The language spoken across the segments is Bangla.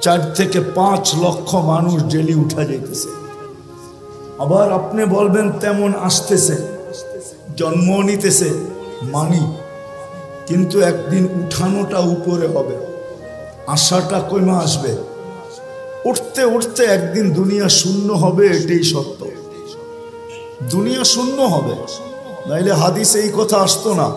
4 থেকে 5 লক্ষ মানুষ ডেলি উঠা যাইতেছে। আবার আপনি বলবেন তেমন আসতেছে, জন্ম নিতেছে, মানি, কিন্তু একদিন উঠানোটা উপরে হবে, আশাটা কমে আসবে। উঠতে উঠতে একদিন দুনিয়া শূন্য হবে, এটাই সত্য। দুনিয়া শূন্য হবে, নাইলে হাদিসে এই কথা আসতো না।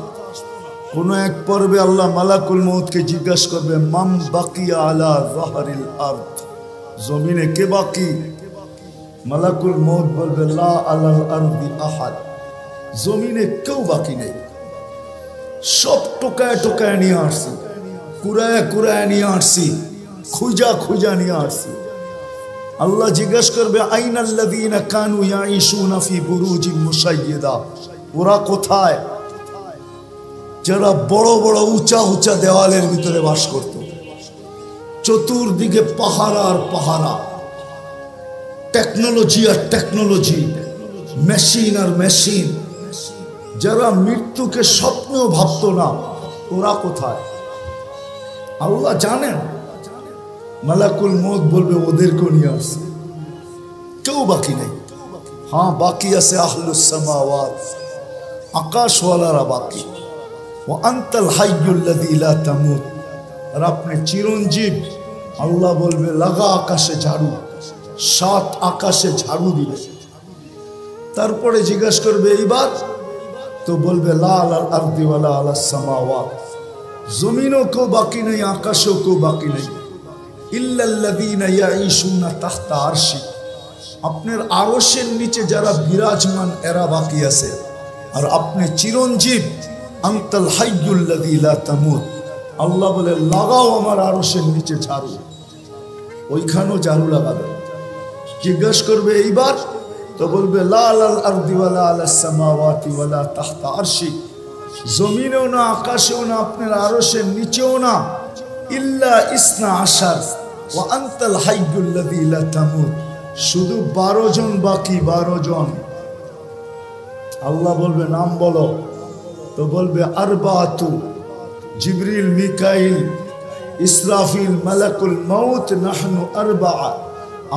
কোন এক পর্বে আল্লাহ মালাকুল মউতকে জিজ্ঞাসা করবে, মাম বাকিয়া আলা যাহরিল আরদ, জমিনে কে বাকি? মালাকুল মউত বলবে, লা আলাল আরদি আহাদ, জমিনে কেউ বাকি নেই। সব টোকায় টোকায় নিয়ে আসছি, কুরায় কুরায় নিয়ে আসছি, খুঁজা খুঁজা নিয়ে আসছি। আল্লাহ জিজ্ঞাসা করবে, আইনাল্লাযীনা কানু ইয়াঈশুনা ফি বুরুজিন মুশাইয়্যিদা, ওরা কোথায়? যারা বড় বড় উঁচা উঁচা দেওয়ালের ভিতরে বাস করত, চতুর্দিকে পাহারা আর পাহারা, টেকনোলজি আর টেকনোলজি, মেশিন আর মেশিন, যারা মৃত্যুকে স্বপ্নেও ভাবতো না, ওরা কোথায়? আল্লাহ জানেন। মালাকুল মউত বলবে, ওদেরকে নিয়ে আসছে, কেউ বাকি নেই। হ্যাঁ, বাকি আছে আহলুস সামাওয়াত, আকাশওয়ালারা বাকি। ও আনতাল হাইয়ুল্লাযী লা তামুত, আর আপনি চিরঞ্জীব। আল্লাহ বলবে, লাগা আকাশে ঝাড়ু, 7 আকাশে ঝাড়ু দিবে। তারপরে জিজ্ঞাসা করবে, এইবার? তো বলবে, লা আলাল আরদি ওয়ালা আলাস সামাওয়াত, জমিনও কেউ বাকি নেই, আকাশও কেউ বাকি নেই। ইল্লাল্লাযীনা ইয়াঈশুনা তাহতা আরশি, আপনার আরশের নিচে যারা বিরাজমান এরা বাকি আছে। আর আপনি চিরঞ্জীব, আনতাল হাইয়ুল্লাযী লা তামুত। আল্লাহ বলে, লাগাও আমার আরশের নিচে ঝাড়ু, ওইখানেও ঝাড়ু লাগাবে। জিজ্ঞাসা করবে, এইবার? তো বলবে, লা আলাল আরদি ওয়ালা আলাস সামাওয়াতি ওয়ালা তাহতা আরশি, জমিনেও না, আকাশেও না, আপনার আরশের নিচেও না। ইল্লা ইসনা আশার ওয়া আনতাল হাইয়ুল্লাযী লা তামুত, শুধু 12 জন বাকি, 12 জন। আল্লাহ বলবে, নাম বলো। তো বলবে, আরবাতু, জিবরিল, মিকাইল, ইসরাফিল, মালাকুল মউত, নাহনু আরবা,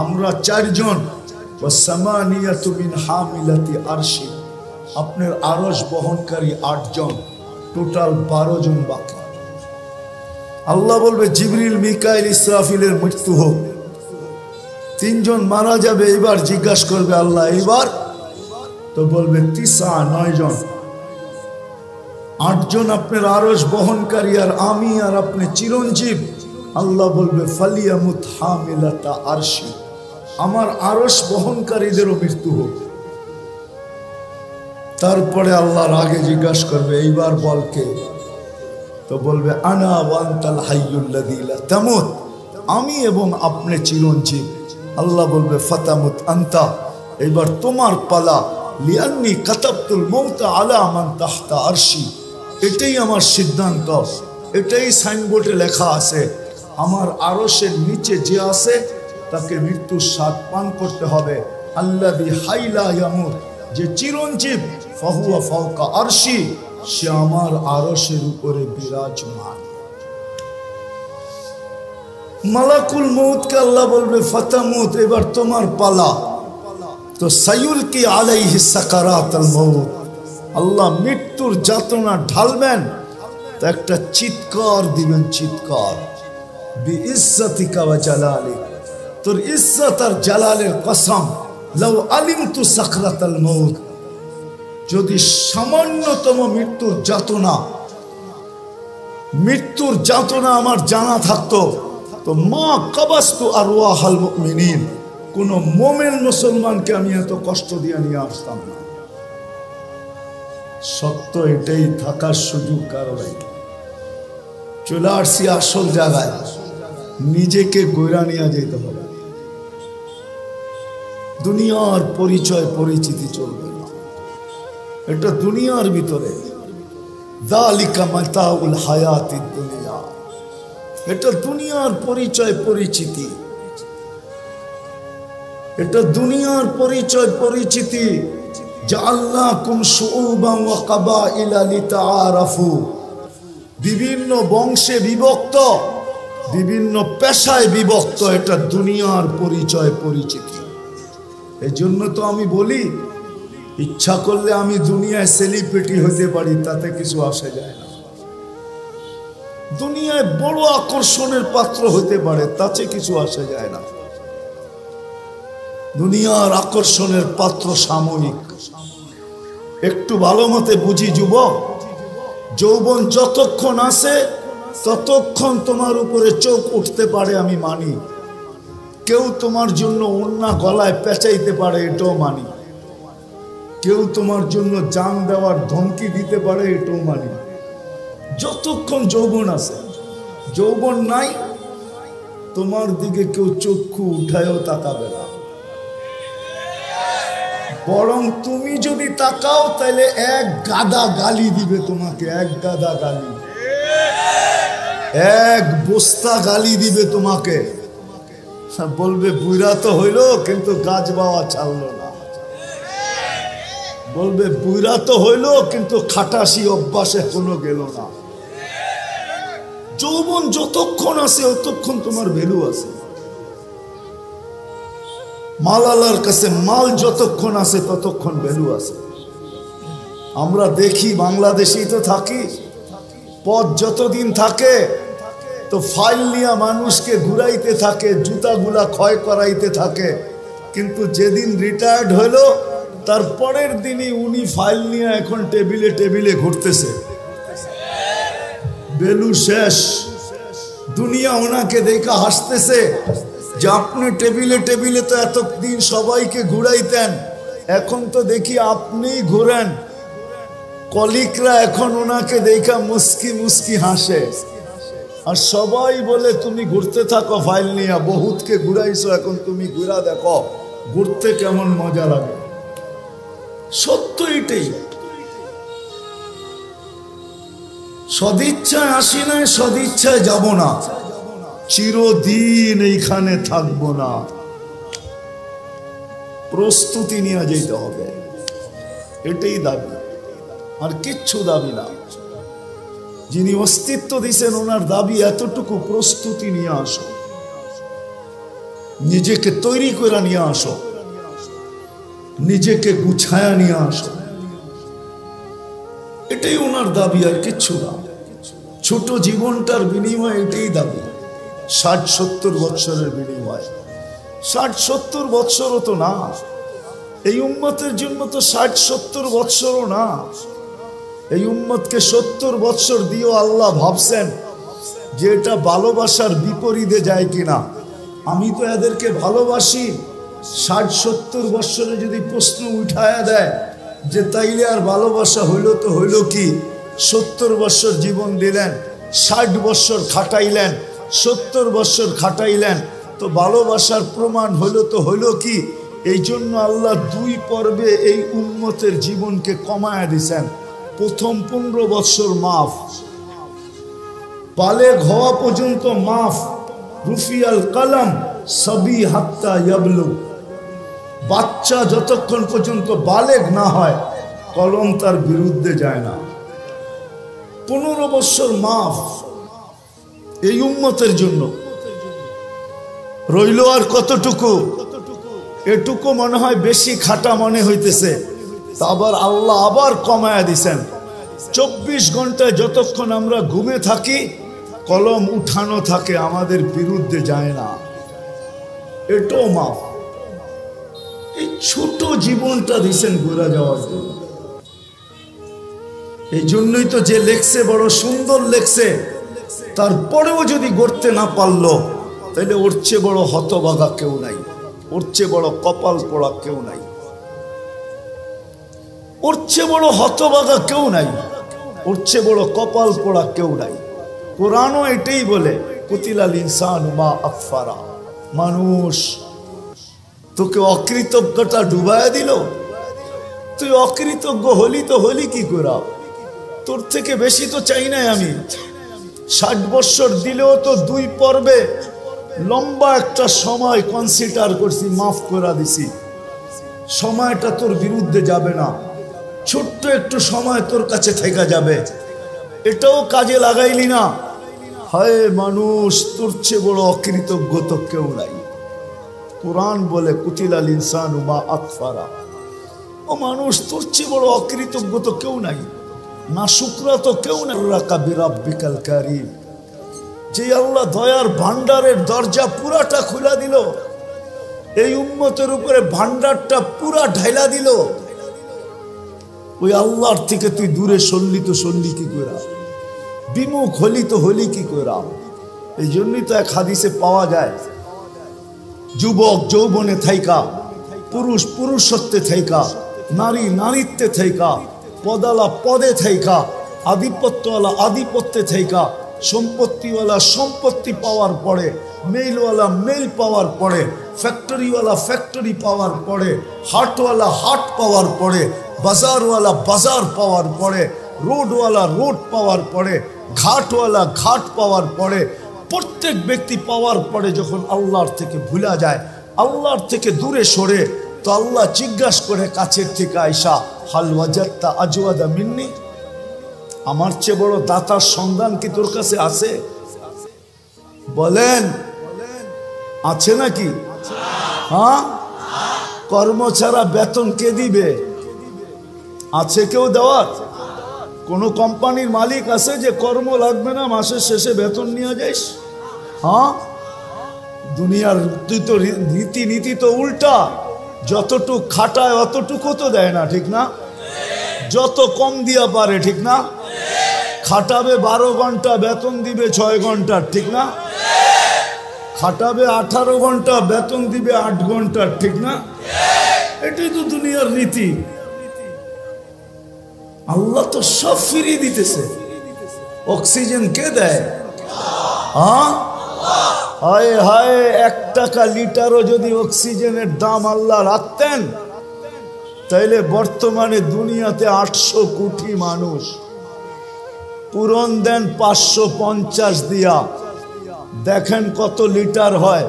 আমরা 4 জন। ওয়া সামানিয়াতু মিন হামিলাতি আরশি, আপনার আরশ বহনকারী 8 জন, টোটাল 12 জন বাকি। আল্লাহ বলবে, জিবরিল, মিকাইল, ইসরাফিলের মৃত্যু হোক, 3 জন মারা যাবে। এবার জিজ্ঞাসা করবে আল্লাহ, এইবার? তো বলবে, 9 জন, 8 জন আপনার আরশ বহনকারী, আর আমি আর আপনি চিরঞ্জীব। আল্লাহ বলবে, ফালিয়ামুত হামিলাতা আরশি, আমার আরশ বহনকারীদেরও মৃত্যু হোক। তারপরে আল্লাহর আগে জিজ্ঞাসা করবে, এইবার বল কে? তো বলবে, আনা ওয়া আনতাল হাইয়ুল্লাযী লা তামুত, আমি এবং আপনি চিরঞ্জীব। আল্লাহ বলবে, ফাতামুত আনতা, এইবার তোমার পালা। লিআন্নী কাতাবতুল মাউতা আলা মান তাহতা আরশি, এটাই আমার সিদ্ধান্ত, এটাই সাইনবোর্ডে লেখা আছে। আমার আরশের নিচে যে আছে তাকে মৃত্যুর স্বাদ পান করতে হবে। আল্লাযী হাইলা ইয়ামুত, যে চিরঞ্জীব, ফাহুয়া ফাওকা আরশি, সে আমার আরশের উপরে বিরাজমান। মালাকুল মউতকে আল্লাহ বলবে, ফাতামুত, এবার তোমার পালা। তো সাইয়ুলকি আলাইহি সাকারাতুল মউত, আল্লাহ মৃত্যুর যাতনা ঢালবেন। তো একটা চিৎকার দিবেন, চিৎকার, বিইজ্জাতিকা ওয়া জালালিক, তোর ইজ্জত আর জালালের কসম, লাউ আলিমতু সাকরাতাল মউত, যদি সামান্যতম মৃত্যুর যাতনা আমার জানা থাকতো, তো মা কাবাস্তু আরওয়াহাল মুমিনিন, কোন মোমেন মুসলমানকে আমি এত কষ্ট দিয়ে নিয়ে আসতাম না। সত্য এটাই, থাকার সুযোগ কারো নাই। চলে আসছি আসল জায়গায়, নিজেকে গইরা নিয়ে যেতে হবে। দুনিয়ার পরিচয় পরিচিতি চলবে না, এটা দুনিয়ার ভিতরে। যালিকা মাতাউল হায়াতিদ দুনিয়া, এটা দুনিয়ার পরিচয় পরিচিতি, এটা দুনিয়ার পরিচয় পরিচিতি। জাআলনাকুম শুউবান ওয়া কাবাইলা লিতাআরাফু, বিভিন্ন বংশে বিভক্ত, বিভিন্ন পেশায় বিভক্ত, এটা দুনিয়ার পরিচয় পরিচিতি। এই জন্য তো আমি বলি, ইচ্ছা করলে আমি দুনিয়ায় সেলিব্রিটি হতে পারি, তাতে কিছু আসে যায় না। দুনিয়ায় বড় আকর্ষণের পাত্র হতে পারে, তাতে কিছু আসে যায় না। দুনিয়ার আকর্ষণের পাত্র সাময়িক। একটু ভালো মতে বুঝি যুবক, যৌবন যতক্ষণ আছে ততক্ষণ তোমার উপরে চোখ উঠতে পারে, আমি মানি। কেউ তোমার জন্য ওড়না গলায় পেঁচাইতে পারে, এটাও মানি। কেউ তোমার জন্য জান দেওয়ার ধমকি দিতে পারে, এটাও মানি। যতক্ষণ যৌবন আছে, যৌবন নাই, তোমার দিকে কেউ চক্ষু উঠায়ও তাকাবে না। বরং তুমি যদি তাকাও তাহলে এক গাদা গালি দিবে তোমাকে, এক গাদা গালি, এক বস্তা গালি দিবে তোমাকে। বলবে বুইরা তো হইলো কিন্তু গাছ বাওয়া ছাড়লো না। বলবে বুইরা তো হইলো কিন্তু খাটাসি অভ্যাসে কোনো গেল না। যৌবন যতক্ষণ আছে ততক্ষণ তোমার ভ্যালু আছে। মালালার কাছে মাল যতক্ষণ আছে ততক্ষণ ভ্যালু আছে। আমরা দেখি, বাংলাদেশেই তো থাকি, পথ যতদিন থাকে তো ফাইল নিয়ে মানুষকে ঘুরাইতে থাকে, জুতাগুলা ক্ষয় করাইতে থাকে। কিন্তু যেদিন রিটায়ার্ড হলো তার পরের দিনই উনি ফাইল নিয়ে এখন টেবিলে টেবিলে ঘুরতেছে। ভ্যালু শেষ। দুনিয়া ওনাকে দেখা হাসতেছে যে আপনি টেবিলে টেবিলে তো এতদিন সবাইকে ঘুরাইতেন, এখন তো দেখি আপনিই ঘুরেন। কলিকরা এখন ওনাকে দেখা মুস্কি মুস্কি হাসে, আর সবাই বলে তুমি ঘুরতে থাকো ফাইল নিয়ে, বহুতকে ঘুরাইছো, এখন তুমি ঘুরা দেখো ঘুরতে কেমন মজা লাগে। সত্য এটাই। সদিচ্ছায় আসি নাই, সদিচ্ছায় যাব না, চিরদিন এইখানে থাকবো না। প্রস্তুতি নিয়ে যেতে হবে, এটাই দাবি, আর কিচ্ছু দাবি না। যিনি অস্তিত্ব দিয়েছেন ওনার দাবি এতটুকু, প্রস্তুতি নিয়ে আসো, নিজেকে তৈরি করে নিয়ে আসো, নিজেকে গুছায়া নিয়ে আসো, এটাই ওনার দাবি, আর কিচ্ছু না। ছোট জীবনটার বিনিময়ে এটাই দাবি। 60-70 বৎসরের বিনিময়ে। 60-70 বৎসরও তো না, এই উম্মতের জন্য তো 60-70 বৎসরও না। এই উম্মতকে 70 বৎসর দিয়েও আল্লাহ ভাবছেন যে এটা ভালোবাসার বিপরীতে যায় কিনা। আমি তো এদেরকে ভালোবাসি। 60-70 বৎসরে যদি প্রশ্ন উঠায়া দেয় যে তাইলে আর ভালোবাসা হইল তো হইল কি? 70 বৎসর জীবন দিলেন, 60 বৎসর খাটাইলেন, 70 বৎসর খাটাইলেন, তো ভালোবাসার প্রমাণ হইল তো হইল কি? এই জন্য আল্লাহ 2 পর্বে এই উম্মতের জীবনকে কমায়া দিছেন। প্রথম 15 বৎসর মাফ, বালেগ হওয়া পর্যন্ত মাফ। রুফিয়াল কলম সবি হাত্তা ইয়াবলু, বাচ্চা যতক্ষণ পর্যন্ত বালেগ না হয় কলম তার বিরুদ্ধে যায় না। 15 বৎসর মাফ এই উম্মতের জন্য। রইল আর কতটুকু? এটুকু মনে হয় বেশি খাটা মনে হইতেছে, তা আবার আল্লাহ আবার কমায়া দিছেন। 24 ঘন্টায় যতক্ষণ আমরা ঘুমে থাকি কলম উঠানো থাকে, আমাদের বিরুদ্ধে যায় না, এটাও মাফ। এই ছোট জীবনটা দিছেন ঘুরে যাওয়ার জন্য। এই জন্যই তো যে লেখছে বড় সুন্দর লেখছে, তারপরেও যদি গড়তে না পারলো তাহলে ওর চেয়ে বড় হতভাগা কেউ নাই, ওর চেয়ে বড় কপাল পোড়া কেউ নাই, ওর চেয়ে বড় হতভাগা কেউ নাই, ওর চেয়ে বড় কপাল পোড়া কেউ নাই। কোরআনও এটাই বলে, কুতিলাল ইনসানু মা আকফারা। মানুষ, তোকে অকৃতজ্ঞতা ডুবায়া দিল, তুই অকৃতজ্ঞ হলি তো হলি কি করা? তোর থেকে বেশি তো চাই নাই আমি। 60 বৎসর দিলেও তো 2 পর্বে লম্বা একটা সময় কনসিডার করছি, মাফ করে দিছি। সময়টা তোর বিরুদ্ধে যাবে না, ছোট্ট একটু সময় তোর কাছে থেকে যাবে, এটাও কাজে লাগাইলি না। হায় মানুষ, তোর চেয়ে বড় অকৃতজ্ঞ তো কেউ নাই। কুরআন বলে কুতিলাল ইনসানু মা আকফারা। ও মানুষ, তোর চেয়ে বড় অকৃতজ্ঞ তো কেউ নাই, না শুকরা তো কেউ নাই। বিরাব্বিকাল কারীম, যে আল্লাহ দয়ার ভান্ডারের দরজা পুরাটা খুলে দিল, এই উম্মতের উপরে ভান্ডারটা পুরা ঢাইলা দিল, ওই আল্লাহর থেকে তুই দূরে সরলি তো সরলি কি করে, বিমুখ হলি তো হলি কি করে। এই জন্যই তো এক হাদিসে পাওয়া যায়, যুবক যৌবনে থাইকা, পুরুষ পুরুষত্বে থাইকা, নারী নারীত্বে থাইকা, পদালা পদে থাইকা, আধিপত্যওয়ালা আধিপত্যে থাইকা, সম্পত্তিওয়ালা সম্পত্তি পাওয়ার পরে, মেইলওয়ালা মেইল পাওয়ার পরে, ফ্যাক্টরিওয়ালা ফ্যাক্টরি পাওয়ার পরে, হাটওয়ালা হাট পাওয়ার পরে, বাজারওয়ালা বাজার পাওয়ার পরে, রোডওয়ালা রোড পাওয়ার পরে, ঘাটওয়ালা ঘাট পাওয়ার পরে, প্রত্যেক ব্যক্তি পাওয়ার পরে যখন আল্লাহর থেকে ভুলা যায়, আল্লাহর থেকে দূরে সরে, তো আল্লাহ জিজ্ঞাসা করে কাছের থেকে আইসা, হাল ওয়াজাদতা আজওয়াদা মিন্নি, আমার চেয়ে বড় দাতার সন্ধান কি তোর কাছে আছে? বলেন আছে নাকি? হ্যাঁ, কর্ম ছাড়া বেতন কে দিবে? আছে কেউ দেওয়ার? কোন কোম্পানির মালিক আছে যে কর্ম লাগবে না, মাসের শেষে বেতন নিয়ে যাইস? হ্যাঁ, দুনিয়ার তুই তো রীতিনীতি তো উল্টা, যতটুক খাটায় অতটুকু তো দেয় না, ঠিক না? যত কম দিয়া পারে, ঠিক না? খাটাবে 12 ঘন্টা, বেতন দিবে 6 ঘন্টার, ঠিক না? খাটাবে 18 ঘন্টা, বেতন দিবে 8 ঘন্টার, ঠিক না? এটাই তো দুনিয়ার রীতি। আল্লাহ তো সব ফিরিয়ে দিতেছে। অক্সিজেন কে দেয়? হ্যাঁ, হায় হায়, 1 টাকা লিটারও যদি অক্সিজেনের দাম আল্লাহ রাখতেন, তাইলে বর্তমানে দুনিয়াতে 800 কোটি মানুষ, পূরণ দেন 550 দিয়া, দেখেন কত লিটার হয়।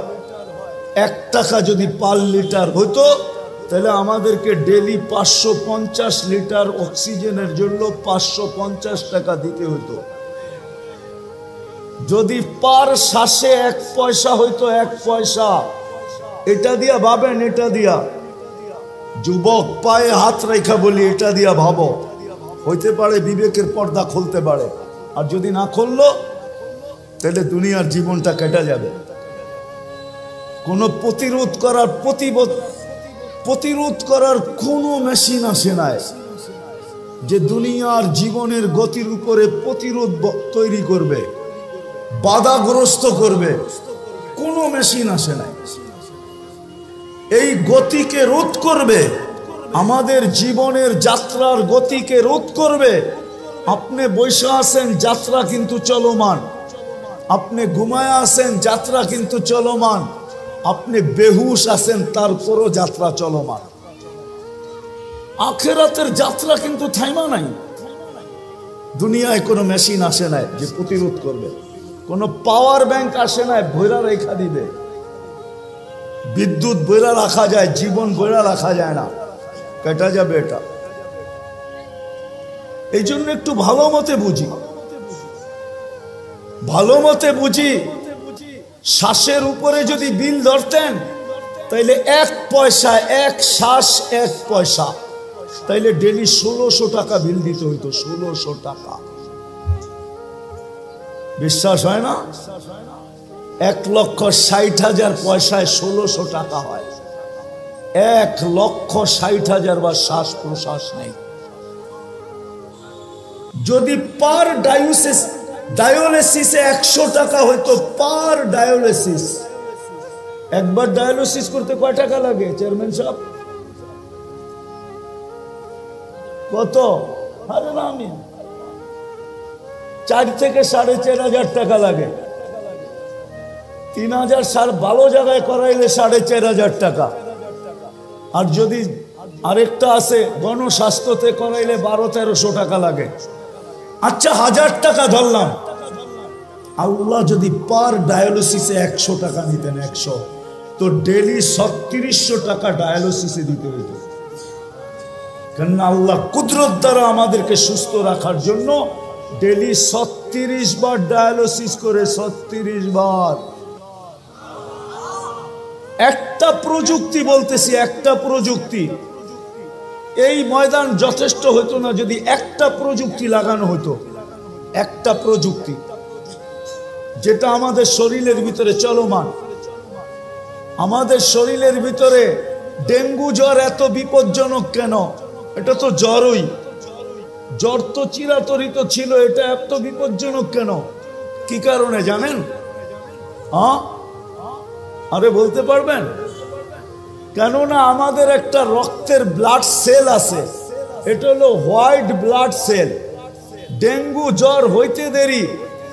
1 টাকা যদি পার লিটার হতো, তাহলে আমাদেরকে ডেলি 550 লিটার অক্সিজেনের জন্য 550 টাকা দিতে হতো। যদি পার শ্বাসে 1 পয়সা হইতো, 1 পয়সা, এটা দিয়া ভাবেন, এটা দিয়া যুবক পায়ে হাত রেখা বলি, এটা দিয়া ভাবো, হইতে পারে বিবেকের পর্দা খুলতে পারে। আর যদি না খুললো, তাহলে দুনিয়ার জীবনটা কেটে যাবে। কোনো প্রতিরোধ করার কোনো মেশিন আসে নাই যে দুনিয়ার জীবনের গতির উপরে প্রতিরোধ তৈরি করবে, বাধাগ্রস্ত করবে, কোনো মেশিন আসে নাই। এই গতিকে রোধ করবে, আমাদের জীবনের যাত্রার গতিকে রোধ করবে। আপনি বৈশা আছেন, যাত্রা কিন্তু চলমান। আপনি ঘুমায় আছেন, যাত্রা কিন্তু চলমান। আপনি বেহুশ আছেন, তারপরও যাত্রা চলমান। আখিরাতের যাত্রা কিন্তু থাইমা নাই। দুনিয়ায় কোনো মেশিন আসে নাই যে প্রতিরোধ করবে, কোনো পাওয়ার ব্যাংক আসে নাই ভৈরা রেখা দিবে। বিদ্যুৎ বইরা রাখা যায়, জীবন বইরা রাখা যায় না, কেটে যাবে এটা। এই জন্য একটু ভালো মতে বুঝি, ভালো মতে বুঝি। শ্বাসের উপরে যদি বিল ধরতেন, তাইলে 1 পয়সা, 1 শ্বাস 1 পয়সা, তাইলে ডেলি 1600 টাকা বিল দিতে হইতো। 1600 টাকা, বিশ্বাস হয় না? 1,60,000 পয়সায় 1600 টাকা হয়। 1,60,000 বা শ্বাস প্রশ্বাস নেই। যদি পার ডায়ালিসিসে 100 টাকা হইতো, পার ডায়ালিসিস, একবার ডায়ালিসিস করতে কয় টাকা লাগে চেয়ারম্যান সাহেব? কত? আরে না, আমি 4 থেকে 4,500 টাকা লাগে। 3,000 ভালো জায়গায় করাইলে 4,500 টাকা। আর যদি আরেকটা আছে গণস্বাস্থ্যতে করাইলে 1200-1300 টাকা লাগে। আচ্ছা, 1000 টাকা ধরলাম। আল্লাহ যদি পার ডায়ালিসিসে 100 টাকা নিতেন, 100, তো ডেলি 3600 টাকা ডায়ালিসিসে দিতে হইত। কেননা আল্লাহ কুদরত দ্বারা আমাদেরকে সুস্থ রাখার জন্য ডেলি 36 বার ডায়ালিসিস করে, 36 বার। একটা প্রযুক্তি বলতেছি, একটা প্রযুক্তি, এই ময়দান যথেষ্ট হতো না যদি একটা প্রযুক্তি লাগানো হতো। একটা প্রযুক্তি যেটা আমাদের শরীরের ভিতরে চলমান। আমাদের শরীরের ভিতরে ডেঙ্গু জ্বর এত বিপজ্জনক কেন? এটা তো জ্বরই, জ্বর তো চিরাচরিত ছিল, এটা এত বিপজ্জনক কেন? কি কারণে জানেন? আরে বলতে পারবেন? কেননা আমাদের একটা রক্তের ব্লাড সেল আছে, এটা হলো হোয়াইট ব্লাড সেল। ডেঙ্গু জ্বর হইতে দেরি,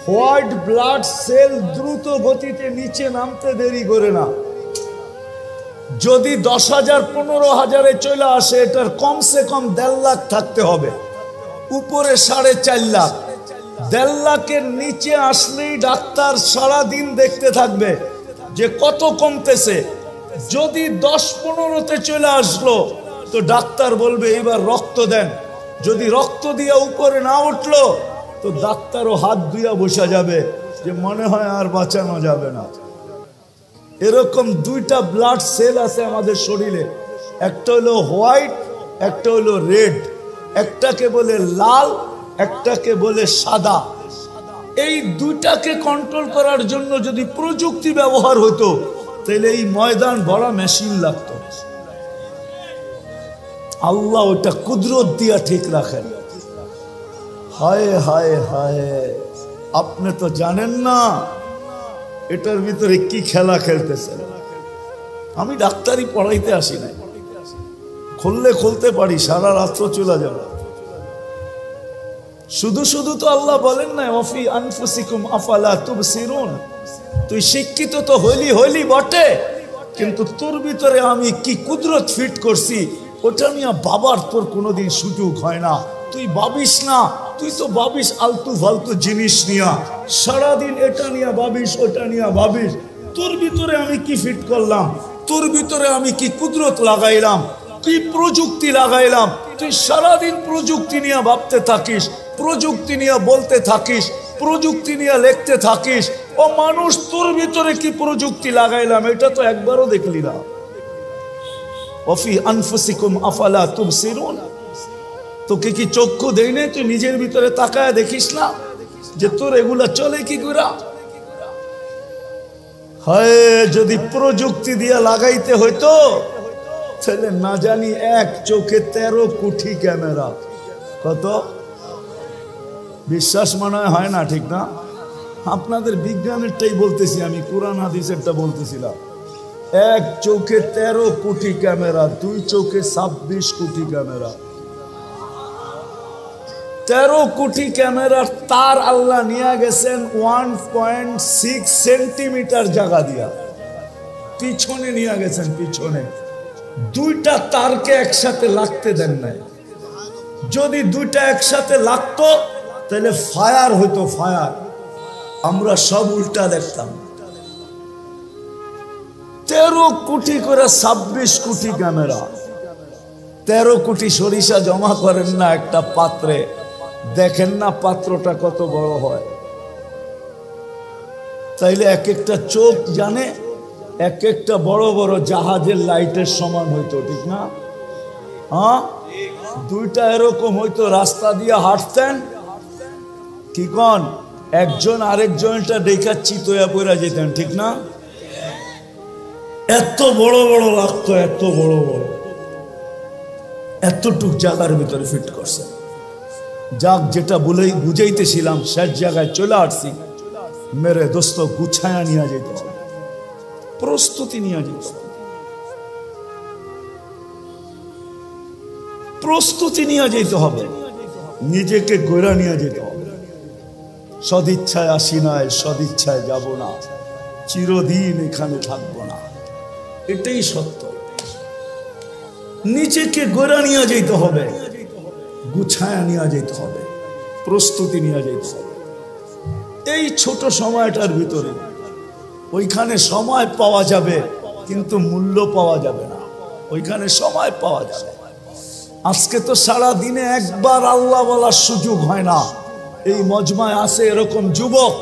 হোয়াইট ব্লাড সেল দ্রুত গতিতে নিচে নামতে দেরি করে না। যদি 10,000 15,000-এ চলে আসে, এটার কমসে কম 1.5 লাখ থাকতে হবে, উপরে 4.5 লাখ। 1.5 লাখের নিচে আসলেই ডাক্তার সারাদিন দেখতে থাকবে যে কত কমতেছে। যদি 10-15-তে চলে আসলো তো ডাক্তার বলবে এবার রক্ত দেন। যদি রক্ত দিয়ে উপরে না উঠলো তো ডাক্তারও হাত ধুইয়া বসা যাবে যে মনে হয় আর বাঁচানো যাবে না। এরকম দুইটা ব্লাড সেল আছে আমাদের শরীরে, একটা হলো হোয়াইট, একটা হলো রেড। একটাকে বলে লাল, একটাকে বলে সাদা। এই দুইটাকে কন্ট্রোল করার জন্য যদি প্রযুক্তি ব্যবহার হতো তাহলে এই ময়দান ভরা মেশিন লাগতো। আল্লাহ ওটা কুদরত দিয়া ঠিক রাখেন। হায় হায় হায়, আপনি তো জানেন না এটার ভিতরে কি খেলা খেলতেছে। আমি ডাক্তারি পড়াইতে আসি নাই, খুলতে পারি, সারা রাত্র চলে যাবে। শুধু শুধু তো আল্লাহ বলেন না ওয়াফি আনফুসিকুম আফালা তুবসিরুন। তুই শিক্ষিত তো হইলি বটে, কিন্তু তোর ভিতরে আমি কি কুদরত ফিট করছি ওটা নিয়ে বাবার তোর কোনোদিন সুযোগ হয় না। তুই ভাবিস না, তুই তো ভাবিস আলতু ফালতু জিনিস নিয়া, সারাদিন এটা নিয়ে ভাবিস, ওটা নিয়ে ভাবিস। তোর ভিতরে আমি কি ফিট করলাম, তোর ভিতরে আমি কি কুদরত লাগাইলাম, কি প্রযুক্তি লাগাইলাম। তুই সারাদিন প্রযুক্তি নিয়ে ভাবতে থাকিস, প্রযুক্তি নিয়ে বলতে থাকিস, প্রযুক্তি নিয়ে লিখতে থাকিস। ও মানুষ, তোর ভিতরে কি প্রযুক্তি লাগাইলাম এটা তো একবারও দেখলি না। ওয়াফি আনফুসিকুম আফালা তুবসিরুন। তোকে কি চক্ষু দেই নাই? তুই নিজের ভিতরে তাকায় দেখিস না যে তোর এগুলা চলে কি করে? হয় যদি প্রযুক্তি দিয়ে লাগাইতে হইতো তাহলে না জানি এক চোখে 13 কোটি ক্যামেরা। কত? বিশ্বাস মনে হয় না, ঠিক না? আপনাদের বিজ্ঞানেরটাই বলতেছি আমি, কোরআন হাদিসেরটা বলতেছিলাম। এক চোখে 13 কোটি ক্যামেরা, দুই চোখে 26 কোটি ক্যামেরা। 13 কোটি ক্যামেরার তার আল্লাহ নিয়ে গেছেন 1.6 সেন্টিমিটার জায়গা দিয়া, পিছনে নিয়ে গেছেন। পিছনে দুইটা তারকে একসাথে লাগতে দেন নাই। যদি দুইটা একসাথে লাগতো তাহলে ফায়ার হইতো, ফায়ার। আমরা সব উল্টা দেখতাম। 13 কোটি করে 26 কোটি ক্যামেরা। 13 কোটি সরিষা জমা করেন না একটা পাত্রে, দেখেন না পাত্রটা কত বড় হয়। তাইলে এক একটা চোখ জানে এক একটা বড় বড় জাহাজের লাইটের সমান হইতো, ঠিক না? হ্যাঁ, দুইটা এরকম হইতো, রাস্তা দিয়ে হাঁটতেন, কি কন, একজন আরেকজনটা দেখা চিতয়া পড়া যেতেন, ঠিক না? এত বড় বড় লাগতো, এত বড় বড়, এতটুক জায়গার ভিতরে ফিট করছে। যাক, যেটা বুঝাইতেছিলাম শেষ জায়গায় চলে আসছি। মেরে দোস্ত, গুছায়া নিয়ে যেতে হবে, প্রস্তুতি নিয়ে যেতে হবে, প্রস্তুতি নিয়ে যেতে হবে, নিজেকে গড়া নিয়ে যেতে হবে। সদিচ্ছায় আসি নাই, সদিচ্ছায় যাব না, চিরদিন এখানে থাকবো না, এটাই সত্য। নিজেকে গড়া নিয়ে যেতে হবে, গুছায়া নিয়ে যেতে হবে, প্রস্তুতি নিয়ে যেতে হবে। এই ছোট সময়টার ভিতরে ওইখানে সময় পাওয়া যাবে কিন্তু মূল্য পাওয়া যাবে না। ওইখানে সময় পাওয়া যাবে, আজকে তো সারা দিনে একবার আল্লাহ বলার সুযোগ হয় না। এই মজমায় আছে এরকম যুবক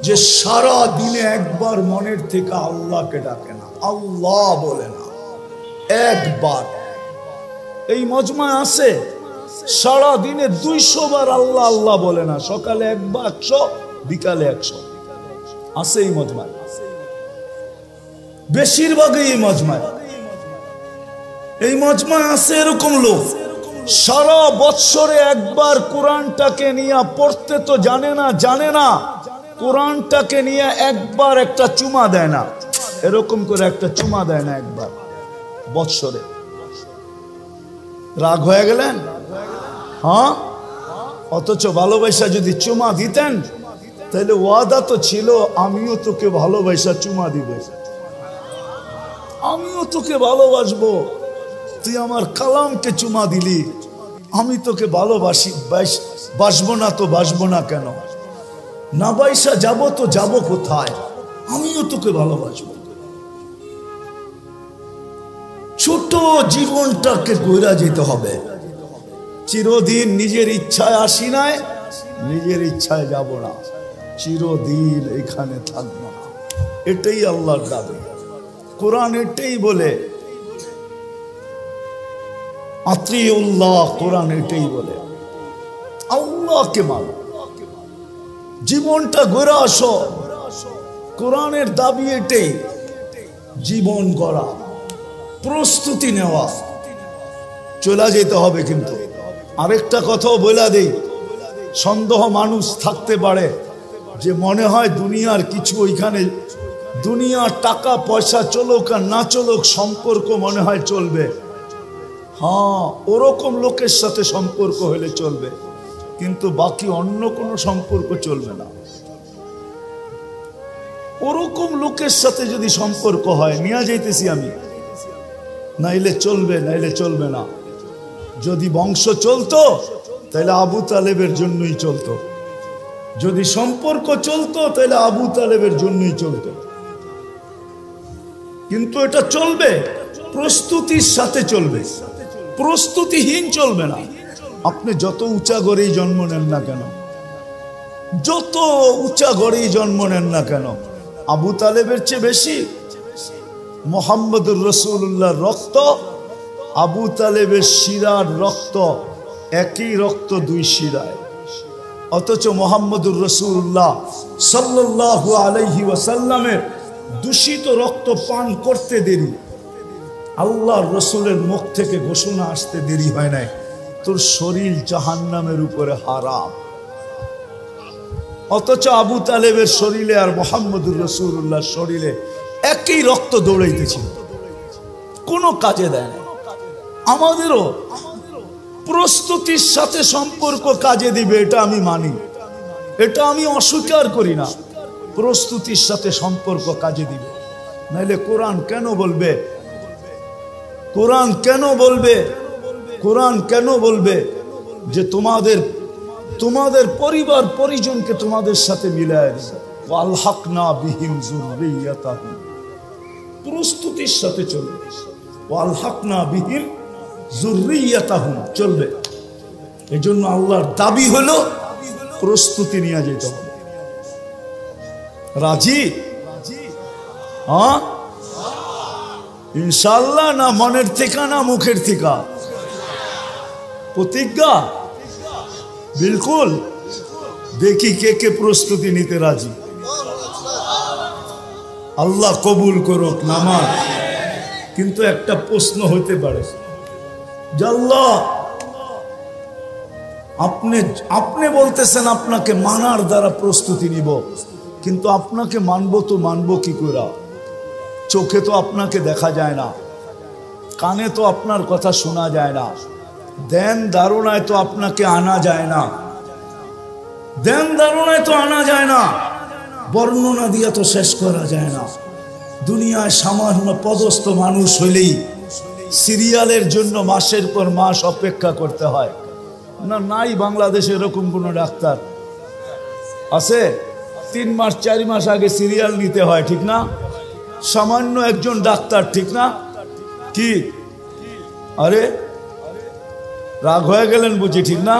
যে সারা দিনে একবার মনের থেকে আল্লাহকে ডাকে না, আল্লাহ বলে না একবার। এই মজমায় আছে সারা দিনে 200 বার আল্লাহ আল্লাহ বলে না, সকালে একবার 100, বিকালে 100 আছে এই মজমায়, বেশিরভাগই এই মজমায়। এই মজমায় আছে এরকম লোক সারা বৎসরে একবার কোরআনটাকে নিয়ে পড়তে তো জানে না, কোরআনটাকে নিয়ে একবার একটা চুমা দেয় না, এরকম করে একটা চুমা দেয় না একবার বৎসরে। রাগ হয়ে গেলেন? হ্যাঁ, অথচ ভালোবাসা যদি চুমা দিতেন তাহলে ওয়াদা তো ছিল আমিও তোকে ভালোবাসা চুমা দিব, আমিও তোকে ভালোবাসবো, তুই আমার কালামকে চুমা দিলি, আমি তোকে ভালোবাসি, বাসবো না তো বাসবো না কেন? না বাইসা যাবো তো যাবো কোথায়, আমিও তোকে ভালোবাসবো। ছোট জীবনটাকে গইরা যেতে হবে। চিরদিন নিজের ইচ্ছায় আসি নাই, নিজের ইচ্ছায় যাব না, চিরদিন এখানে থাকবো না, এটাই আল্লাহর দাবি। কোরআন এটাই বলে, আতিউল্লাহ, কোরআন এটাই বলে আল্লাহকে মানো, জীবনটা গড়ে আসো। কোরআনের দাবি এটাই, জীবন গড়া, প্রস্তুতি নেওয়া, চলে যেতে হবে। কিন্তু আরেকটা কথাও বলে দেই, সন্দেহ মানুষ থাকতে পারে যে মনে হয় দুনিয়ার কিছু ওইখানে, দুনিয়ার টাকা পয়সা চলুক আর না চলুক সম্পর্ক মনে হয় চলবে। হ্যাঁ, ওরকম লোকের সাথে সম্পর্ক হলে চলবে, কিন্তু বাকি অন্য কোনো সম্পর্ক চলবে না। ওরকম লোকের সাথে যদি সম্পর্ক হয়, নিয়ে যাইতেছি আমি, নাইলে চলবে, নাইলে চলবে না। যদি বংশ চলতো তাহলে আবু তালেবের জন্যই চলতো, যদি সম্পর্ক চলতো তাহলে আবু তালেবের জন্যই চলতো। কিন্তু এটা চলবে, প্রস্তুতির সাথে চলবে, প্রস্তুতিহীন চলবে না। আপনি যত উঁচা গড়েই জন্ম নেন না কেন, যত উঁচা গড়েই জন্ম নেন না কেন, আবু তালেবের চেয়ে বেশি মুহাম্মদুর রাসূলুল্লাহর রক্ত, আবু তালেবের শিরার রক্ত, একই রক্ত দুই শিরায়। অথচ মুহাম্মদুর রাসূলুল্লাহ সাল্লাল্লাহু আলাইহি ওয়াসাল্লামের দূষিত রক্ত পান করতে দেরি, আল্লাহর রসুলের মুখ থেকে ঘোষণা আসতে দেরি হয় নাই, তোর শরীর জাহান্নামের উপরে হারাম। অথচ আবু তালেবের শরীরে আর মুহাম্মদুর রাসূলুল্লাহর শরীরে একই রক্ত দৌড়াইতেছিল, কোনো কাজে দেয় না। আমাদেরও প্রস্তুতির সাথে সম্পর্ক কাজে দিবে, এটা আমি মানি, এটা আমি অস্বীকার করি না। প্রস্তুতির সাথে সম্পর্ক কাজে দিবে, নাইলে কোরআন কেন বলবে, কোরআন কেন বলবে, কোরআন কেন বলবে যে তোমাদের পরিবার পরিজনকে তোমাদের সাথে মিলায় দিবে, ওয়ালহাকনা বিহিম যুররিয়াতাহুম, প্রস্তুতির সাথে চলবে, ওয়ালহাকনা বিহিম যুররিয়াতাহুম চলবে। এজন্য আল্লাহর দাবি হলো প্রস্তুতি নিয়ে যেতে হবে। রাজি? হ্যাঁ ইনশাআল্লাহ, না মনের থেকে না মুখের থেকে? প্রতিজ্ঞা? বিলকুল। দেখি কে কে প্রস্তুতি নিতে রাজি। আল্লাহ কবুল করুক নামাজ। কিন্তু একটা প্রশ্ন হতে পারে, আল্লাহ আপনি বলতেছেন আপনাকে মানার দ্বারা প্রস্তুতি নিব, কিন্তু আপনাকে মানবো তো মানবো কি করে? চোখে তো আপনাকে দেখা যায় না, কানে তো আপনার কথা শোনা যায় না, ধ্যান ধারণায় তো আপনাকে আনা যায় না, ধ্যান ধারণায় তো আনা যায় না, বর্ণনা দিয়ে তো শেষ করা যায় না। দুনিয়ায় সামান্য পদস্থ মানুষ হইলেই সিরিয়ালের জন্য মাসের পর মাস অপেক্ষা করতে হয় না? নাই বাংলাদেশে এরকম কোনো ডাক্তার আছে? 3 মাস 4 মাস আগে সিরিয়াল নিতে হয়, ঠিক না? সামান্য একজন ডাক্তার, ঠিক না? কি আরে রাগ হয়ে গেলেন বুঝি, ঠিক না?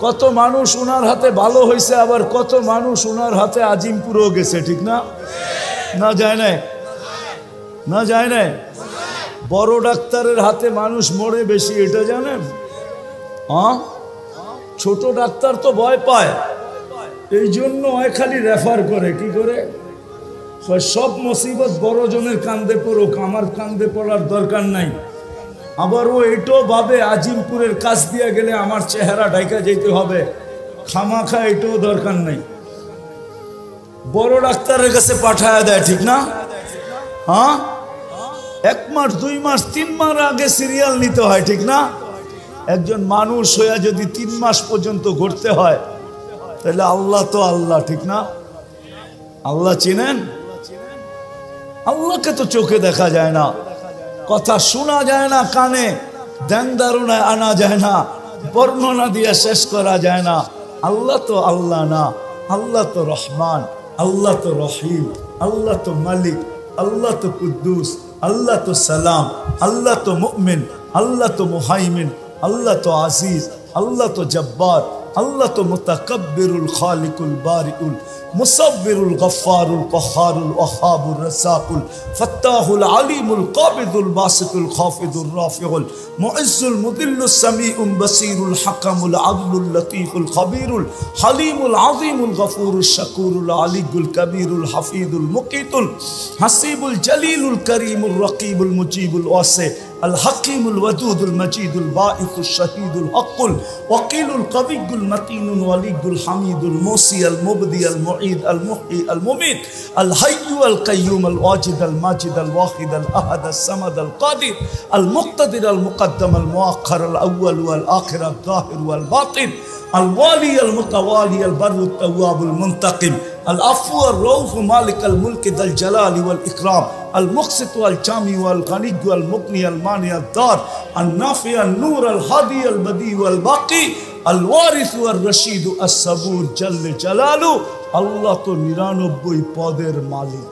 কত মানুষ ওনার হাতে ভালো হয়েছে, আবার কত মানুষ ওনার হাতে আজিমপুরেও গেছে, ঠিক না? না যায় নাই? না যায় নাই? বড় ডাক্তারের হাতে মানুষ মরে বেশি, এটা জানেন? হ্যাঁ, ছোট ডাক্তার তো ভয় পায়, এই জন্য খালি রেফার করে। কি করে? সব মুসিবত বড় জনের কান্দে পড়ুক, আমার কান্দে পড়ার দরকার নাই। আবার ও এটাও ভাবে আজিমপুরের কাজ দিয়ে গেলে আমার চেহারা ঢাকা যেতে হবে, খামাখা এটাও দরকার নাই, বড় ডাক্তারের কাছে পাঠায় দেয়, ঠিক না? হ্যাঁ, 1 মাস 2 মাস 3 মাস আগে সিরিয়াল নিতে হয়, ঠিক না? একজন মানুষ হয়ে যদি 3 মাস পর্যন্ত ঘুরতে হয়, তাহলে আল্লাহ তো আল্লাহ, ঠিক না? আল্লাহ চিনেন? আল্লাহকে তো চোখে দেখা যায় না, কথা শোনা যায় না কানে, ধ্যান ধারণায় আনা যায় না, বর্ণনা দিয়ে শেষ করা যায় না। আল্লাহ তো আল্লাহ না, আল্লাহ তো রহমান, আল্লাহ তো রহিম, আল্লাহ তো মালিক, আল্লাহ তো কুদ্দুস, আল্লাহ তো সালাম, আল্লাহ তো মুমিন, আল্লাহ তো মুহাইমিন, আল্লাহ তো আজিজ, আল্লাহ তো জব্বার, আল্লাহ তো মুতাকাব্বিরুল খালিকুল বারিউল মুসাব্বিরুল গফফারুল কহারুল ওয়াহাবুর রাসাকুল ফাত্তাহুল আলিমুল কাবিদুল বাসিতুল খাফিদুর রাফিউল মুইজ্জুল মুদিল্লুস সামিউল বাসিরুল হাকামুল আদলুল লতীফুল খবীরুল হালিমুল আযীমুল গফুরুশ শাকুরুল আলিয়ুল কবীরুল হাফিজুল মুকিতুল হাসিবুল জলিলুল করিমুল রকিবুল মুজিবুল ওয়াসি الحكيم الودود المجيد الباعث الشهيد الحق الوكيل القوي المتين الولي الحميد الموصي المبدي المعيد المحيي المميت الحي القيوم الواجد الماجد الواحد الأحد الصمد القادر المقتدر المقدم المؤخر الأول والآخر الظاهر والباطن الوالي المتوالي البر التواب المنتقم العفو الرؤوف مالك الملك ذا الجلال والإكرام المقسط والجامع والغني والمغني المانع الدار النافع النور الهادي البديع والباقي الوارث والرشيد الصبور جل جلاله الله تو 99 পদের মালিক।